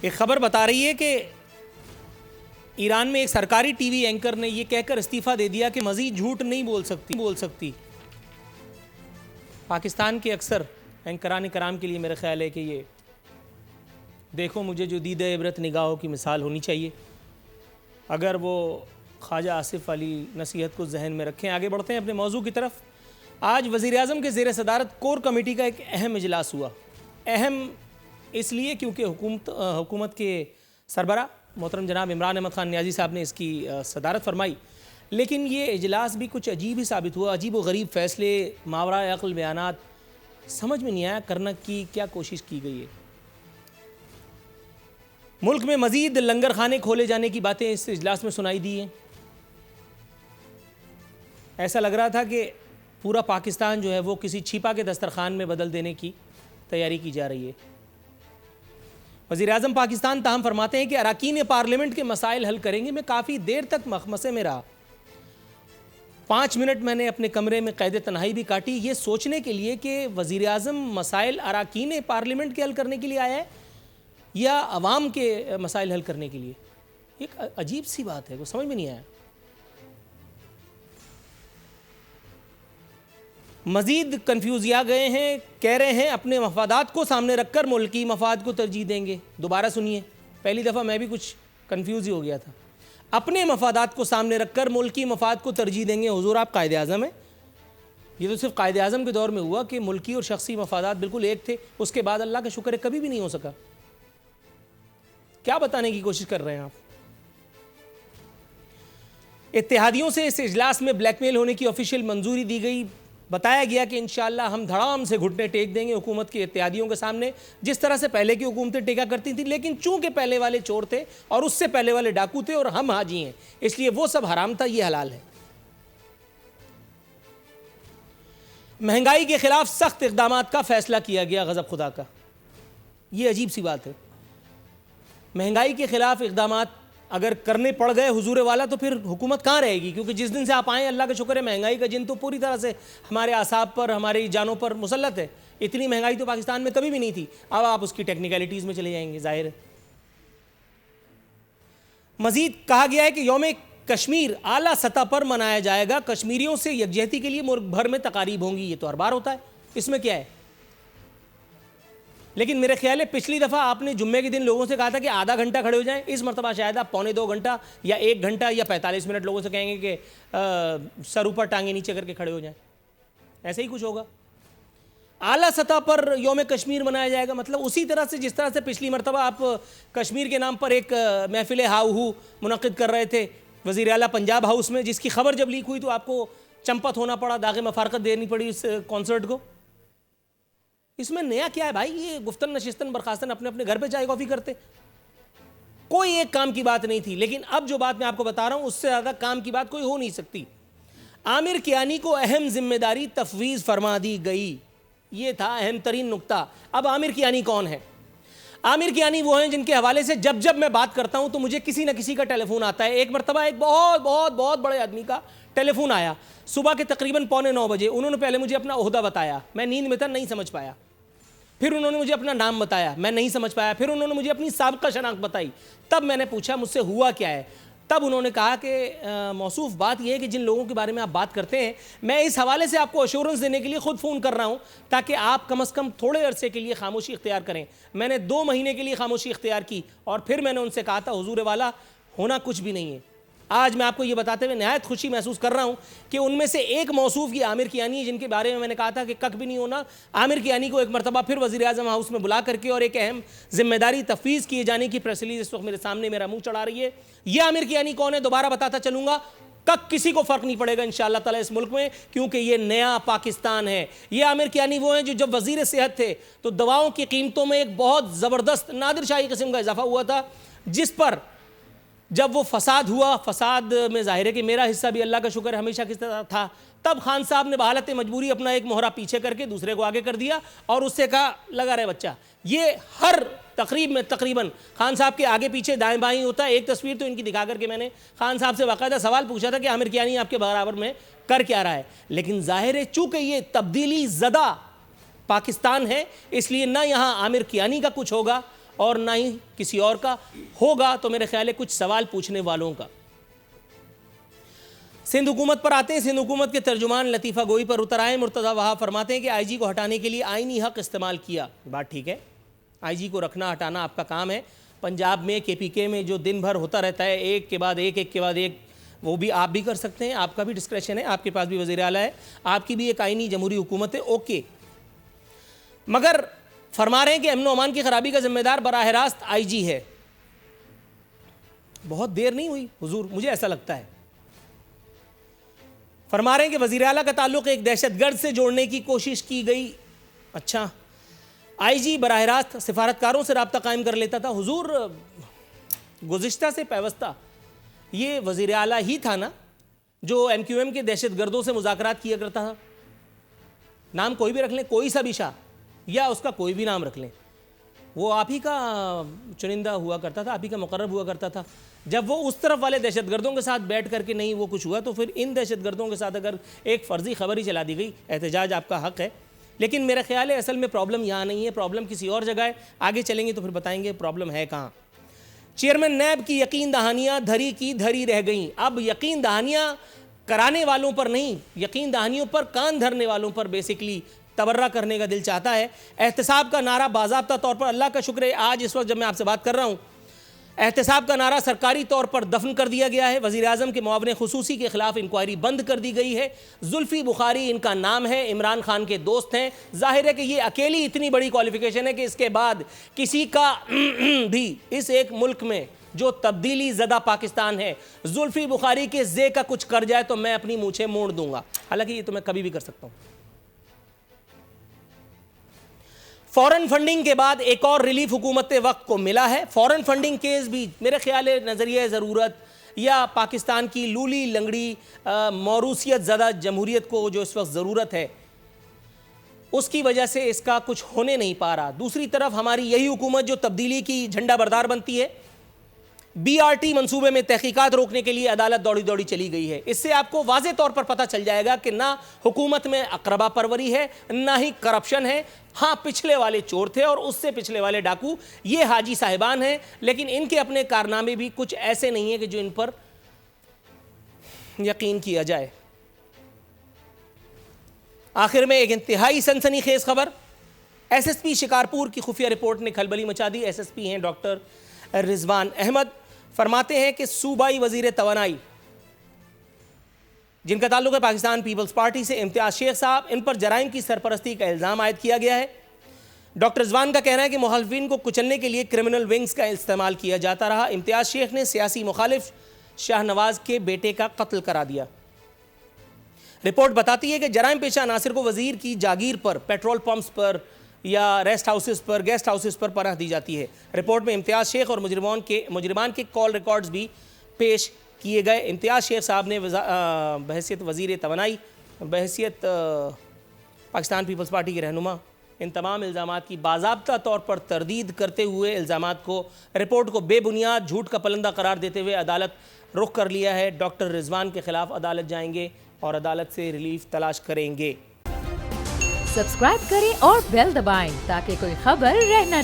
ایک خبر بتا رہی ہے کہ ایران میں ایک سرکاری ٹی وی اینکر نے یہ کہہ کر استعفیٰ دے دیا کہ مزید جھوٹ نہیں بول سکتی. پاکستان کے اکثر اینکران کرام کے لیے میرا خیال ہے کہ یہ دیکھو مجھے جو دید عبرت نگاہوں کی مثال ہونی چاہیے. اگر وہ خواجہ آصف علی نصیحت کو ذہن میں رکھیں. آگے بڑھتے ہیں اپنے موضوع کی طرف. آج وزیراعظم کے زیر صدارت کور کمیٹی کا ایک اہم اجلاس ہوا. اہم اس لیے کیونکہ حکومت کے سربراہ محترم جناب عمران احمد خان نیازی صاحب نے اس کی صدارت فرمائی. لیکن یہ اجلاس بھی کچھ عجیب ہی ثابت ہوا. عجیب و غریب فیصلے، ماورائے عقل بیانات، سمجھ میں نہیں آیا کرنا کی کیا کوشش کی گئی ہے. ملک میں مزید لنگر خانے کھولے جانے کی باتیں اس اجلاس میں سنائی دی ہیں. ایسا لگ رہا تھا کہ پورا پاکستان جو ہے وہ کسی چھپا کے دسترخوان میں بدل دینے کی تیاری کی جا رہی ہے. وزیراعظم پاکستان تاہم فرماتے ہیں کہ اراکین پارلیمنٹ کے مسائل حل کریں گے. میں کافی دیر تک مخمصے میں رہا. 5 منٹ میں نے اپنے کمرے میں قید تنہائی بھی کاٹی یہ سوچنے کے لیے کہ وزیراعظم مسائل اراکین پارلیمنٹ کے حل کرنے کے لیے آیا ہے یا عوام کے مسائل حل کرنے کے لیے. ایک عجیب سی بات ہے، وہ سمجھ میں نہیں آیا. مزید کنفیوزیا گئے ہیں. کہہ رہے ہیں اپنے مفادات کو سامنے رکھ کر ملکی مفاد کو ترجیح دیں گے. دوبارہ سنیے، پہلی دفعہ میں بھی کچھ کنفیوز ہی ہو گیا تھا. اپنے مفادات کو سامنے رکھ کر ملکی مفاد کو ترجیح دیں گے. حضور آپ قائد اعظم ہیں. یہ تو صرف قائد اعظم کے دور میں ہوا کہ ملکی اور شخصی مفادات بالکل ایک تھے. اس کے بعد اللہ کا شکر ہے کبھی بھی نہیں ہو سکا. کیا بتانے کی کوشش کر رہے ہیں آپ؟ اتحادیوں سے اس اجلاس میں بلیک میل ہونے کی آفیشیل منظوری دی گئی. بتایا گیا کہ انشاءاللہ ہم دھڑام سے گھٹنے ٹیک دیں گے حکومت کے اتحادیوں کے سامنے جس طرح سے پہلے کی حکومتیں ٹیکا کرتی تھیں. لیکن چونکہ پہلے والے چور تھے اور اس سے پہلے والے ڈاکو تھے اور ہم حاجی ہیں، اس لیے وہ سب حرام تھا، یہ حلال ہے. مہنگائی کے خلاف سخت اقدامات کا فیصلہ کیا گیا. غضب خدا کا، یہ عجیب سی بات ہے. مہنگائی کے خلاف اقدامات اگر کرنے پڑ گئے حضور والا تو پھر حکومت کہاں رہے گی؟ کیونکہ جس دن سے آپ آئیں اللہ کا شکر ہے مہنگائی کا جن تو پوری طرح سے ہمارے اعصاب پر، ہماری جانوں پر مسلط ہے. اتنی مہنگائی تو پاکستان میں کبھی بھی نہیں تھی. اب آپ اس کی ٹیکنیکلٹیز میں چلے جائیں گے، ظاہر ہے. مزید کہا گیا ہے کہ یوم کشمیر اعلیٰ سطح پر منایا جائے گا. کشمیریوں سے یکجہتی کے لیے ملک بھر میں تقاریب ہوں گی. یہ تو ہر بار ہوتا ہے، اس میں کیا ہے؟ لیکن میرے خیال ہے پچھلی دفعہ آپ نے جمعے کے دن لوگوں سے کہا تھا کہ آدھا گھنٹہ کھڑے ہو جائیں. اس مرتبہ شاید آپ 1.25 گھنٹہ یا 1 گھنٹہ یا 45 منٹ لوگوں سے کہیں گے کہ سر اوپر ٹانگیں نیچے کر کے کھڑے ہو جائیں. ایسے ہی کچھ ہوگا. اعلیٰ سطح پر یوم کشمیر منایا جائے گا، مطلب اسی طرح سے جس طرح سے پچھلی مرتبہ آپ کشمیر کے نام پر ایک محفل ہاؤ ہو منعقد کر رہے تھے وزیر اعلیٰ پنجاب ہاؤس میں، جس کی خبر جب لیک ہوئی تو آپ کو چمپت ہونا پڑا، داغ مفارقت دینی پڑی اس کانسرٹ کو. اس میں نیا کیا ہے بھائی؟ یہ گفتن نشستن برخاستن اپنے اپنے گھر پہ چائے کافی کرتے. کوئی ایک کام کی بات نہیں تھی. لیکن اب جو بات میں آپ کو بتا رہا ہوں اس سے زیادہ کام کی بات کوئی ہو نہیں سکتی. عامر کیانی کو اہم ذمہ داری تفویض فرما دی گئی. یہ تھا اہم ترین نقطہ. اب عامر کیانی کون ہے؟ عامر کیانی وہ ہیں جن کے حوالے سے جب جب میں بات کرتا ہوں تو مجھے کسی نہ کسی کا ٹیلی فون آتا ہے. ایک مرتبہ ایک بہت بہت بہت بڑے آدمی کا ٹیلی فون آیا صبح کے تقریباً 8:45 بجے. انہوں نے پہلے مجھے اپنا عہدہ بتایا، میں نیند میں تھا نہیں سمجھ پایا. پھر انہوں نے مجھے اپنا نام بتایا، میں نہیں سمجھ پایا. پھر انہوں نے مجھے اپنی سابقہ شناخت بتائی. تب میں نے پوچھا مجھ سے ہوا کیا ہے. تب انہوں نے کہا کہ موصوف بات یہ ہے کہ جن لوگوں کے بارے میں آپ بات کرتے ہیں میں اس حوالے سے آپ کو ایشورنس دینے کے لیے خود فون کر رہا ہوں تاکہ آپ کم از کم تھوڑے عرصے کے لیے خاموشی اختیار کریں. میں نے 2 مہینے کے لیے خاموشی اختیار کی اور پھر میں نے ان سے کہا تھا حضور والا ہونا کچھ بھی نہیں ہے. آج میں آپ کو یہ بتاتے ہوئے نہایت خوشی محسوس کر رہا ہوں کہ ان میں سے ایک موصوف یہ عامر کیانی ہے جن کے بارے میں نے کہا تھا کہ کک بھی نہیں ہونا. عامر کیانی کو ایک مرتبہ پھر وزیر اعظم ہاؤس میں بلا کر کے اور ایک اہم ذمہ داری تفویض کیے جانے کی پریس ریلیز اس وقت میرے سامنے میرا منہ چڑھا رہی ہے. یہ عامر کیانی کون ہے دوبارہ بتاتا چلوں گا. کک کسی کو فرق نہیں پڑے گا انشاءاللہ تعالی اس ملک میں، کیونکہ یہ نیا پاکستان ہے. یہ عامر کیانی وہ ہیں جو جب وزیر صحت تھے تو دواؤں کی قیمتوں میں ایک بہت زبردست نادر شاہی قسم کا اضافہ ہوا تھا، جس پر جب وہ فساد ہوا، فساد میں ظاہر ہے کہ میرا حصہ بھی اللہ کا شکر ہمیشہ کس طرح تھا. تب خان صاحب نے بحالت مجبوری اپنا ایک مہرہ پیچھے کر کے دوسرے کو آگے کر دیا اور اس سے کہا لگا رہے بچہ. یہ ہر تقریب میں تقریباً خان صاحب کے آگے پیچھے دائیں بائیں ہوتا ہے. ایک تصویر تو ان کی دکھا کر کے میں نے خان صاحب سے باقاعدہ سوال پوچھا تھا کہ عامر کیانی آپ کے برابر میں کر کیا رہا ہے. لیکن ظاہر ہے چونکہ یہ تبدیلی زدہ پاکستان ہے اس لیے نہ یہاں عامر کیانی کا کچھ ہوگا اور نہ ہی کسی اور کا ہوگا تو میرے خیال ہے کچھ سوال پوچھنے والوں کا۔ سندھ حکومت پر آتے ہیں۔ سندھ حکومت کے ترجمان لطیفہ گوئی پر اتر آئے۔ مرتضی وہاب فرماتے ہیں کہ آئی جی کو ہٹانے کے لیے آئینی حق استعمال کیا۔ بات ٹھیک ہے، آئی جی کو رکھنا ہٹانا آپ کا کام ہے۔ پنجاب میں کے پی کے میں جو دن بھر ہوتا رہتا ہے ایک کے بعد ایک، وہ بھی آپ بھی کر سکتے ہیں، آپ کا بھی ڈسکریشن ہے، آپ کے پاس بھی وزیر اعلیٰ ہے، آپ کی بھی ایک آئینی جمہوری حکومت ہے، اوکے۔ مگر فرما رہے ہیں کہ امن و امان کی خرابی کا ذمہ دار براہ راست آئی جی ہے۔ بہت دیر نہیں ہوئی حضور، مجھے ایسا لگتا ہے۔ فرما رہے ہیں کہ وزیر اعلیٰ کا تعلق ایک دہشت گرد سے جوڑنے کی کوشش کی گئی۔ اچھا، آئی جی براہ راست سفارتکاروں سے رابطہ قائم کر لیتا تھا۔ حضور گزشتہ سے پیوستہ یہ وزیر اعلیٰ ہی تھا نا جو ایم کیو ایم کے دہشت گردوں سے مذاکرات کیا کرتا تھا۔ نام کوئی بھی رکھ لیں، کوئی سا بھی شاہ یا اس کا کوئی بھی نام رکھ لیں، وہ آپ ہی کا چنندہ ہوا کرتا تھا، آپ ہی کا مقرب ہوا کرتا تھا۔ جب وہ اس طرف والے دہشت گردوں کے ساتھ بیٹھ کر کے نہیں وہ کچھ ہوا تو پھر ان دہشت گردوں کے ساتھ اگر ایک فرضی خبر ہی چلا دی گئی، احتجاج آپ کا حق ہے۔ لیکن میرا خیال ہے اصل میں پرابلم یہاں نہیں ہے، پرابلم کسی اور جگہ ہے۔ آگے چلیں گے تو پھر بتائیں گے پرابلم ہے کہاں۔ چیئرمین نیب کی یقین دہانیاں دھری کی دھری رہ گئیں۔ اب یقین دہانیاں کرانے والوں پر نہیں، یقین دہانیوں پر کان دھرنے والوں پر بیسکلی تبرہ کرنے کا دل چاہتا ہے۔ احتساب کا نعرہ باضابطہ طور پر، اللہ کا شکر ہے آج اس وقت جب میں آپ سے بات کر رہا ہوں، احتساب کا نعرہ سرکاری طور پر دفن کر دیا گیا ہے۔ وزیر اعظم کے معاون خصوصی کے خلاف انکوائری بند کر دی گئی ہے۔ زلفی بخاری ان کا نام ہے، عمران خان کے دوست ہیں۔ ظاہر ہے کہ یہ اکیلی اتنی بڑی کوالیفیکیشن ہے کہ اس کے بعد کسی کا بھی اس ایک ملک میں جو تبدیلی زدہ پاکستان ہے، زلفی بخاری کے زے کا کچھ کر جائے تو میں اپنی مونچھیں موڑ دوں گا۔ حالانکہ یہ تو میں کبھی بھی کر سکتا ہوں۔ فورن فنڈنگ کے بعد ایک اور ریلیف حکومت وقت کو ملا ہے۔ فورن فنڈنگ کیس بھی میرے خیال ہے نظریہ ضرورت یا پاکستان کی لولی لنگڑی موروثیت زدہ جمہوریت کو جو اس وقت ضرورت ہے اس کی وجہ سے اس کا کچھ ہونے نہیں پا رہا۔ دوسری طرف ہماری یہی حکومت جو تبدیلی کی جھنڈا بردار بنتی ہے، بی آر ٹی منصوبے میں تحقیقات روکنے کے لیے عدالت دوڑی دوڑی چلی گئی ہے۔ اس سے آپ کو واضح طور پر پتہ چل جائے گا کہ نہ حکومت میں اقربا پروری ہے، نہ ہی کرپشن ہے۔ ہاں پچھلے والے چور تھے اور اس سے پچھلے والے ڈاکو یہ حاجی صاحبان ہیں، لیکن ان کے اپنے کارنامے بھی کچھ ایسے نہیں ہیں کہ جو ان پر یقین کیا جائے۔ آخر میں ایک انتہائی سنسنی خیز خبر، ایس ایس پی شکارپور کی خفیہ رپورٹ نے کھلبلی مچا دی۔ ایس ایس پی ہیں ڈاکٹر رضوان احمد، فرماتے ہیں کہ صوبائی وزیر توانائی جن کا تعلق ہے پاکستان پیپلز پارٹی سے، امتیاز شیخ صاحب، ان پر جرائم کی سرپرستی کا الزام عائد کیا گیا ہے۔ ڈاکٹر رضوان کا کہنا ہے کہ مخالفین کو کچلنے کے لیے کرمنل ونگز کا استعمال کیا جاتا رہا۔ امتیاز شیخ نے سیاسی مخالف شاہ نواز کے بیٹے کا قتل کرا دیا۔ رپورٹ بتاتی ہے کہ جرائم پیشہ عناصر کو وزیر کی جاگیر پر، پیٹرول پمپس پر یا ریسٹ ہاؤسز پر، گیسٹ ہاؤسز پر پناہ دی جاتی ہے۔ رپورٹ میں امتیاز شیخ اور مجرمان کے کال ریکارڈز بھی پیش کیے گئے۔ امتیاز شیخ صاحب نے بحیثیت وزیر توانائی، بحیثیت پاکستان پیپلز پارٹی کے رہنما، ان تمام الزامات کی باضابطہ طور پر تردید کرتے ہوئے الزامات کو، رپورٹ کو بے بنیاد جھوٹ کا پلندہ قرار دیتے ہوئے عدالت رخ کر لیا ہے۔ ڈاکٹر رضوان کے خلاف عدالت جائیں گے اور عدالت سے ریلیف تلاش کریں گے۔ سبسکرائب کریں اور بیل دبائیں تاکہ کوئی خبر رہ نہ جائے۔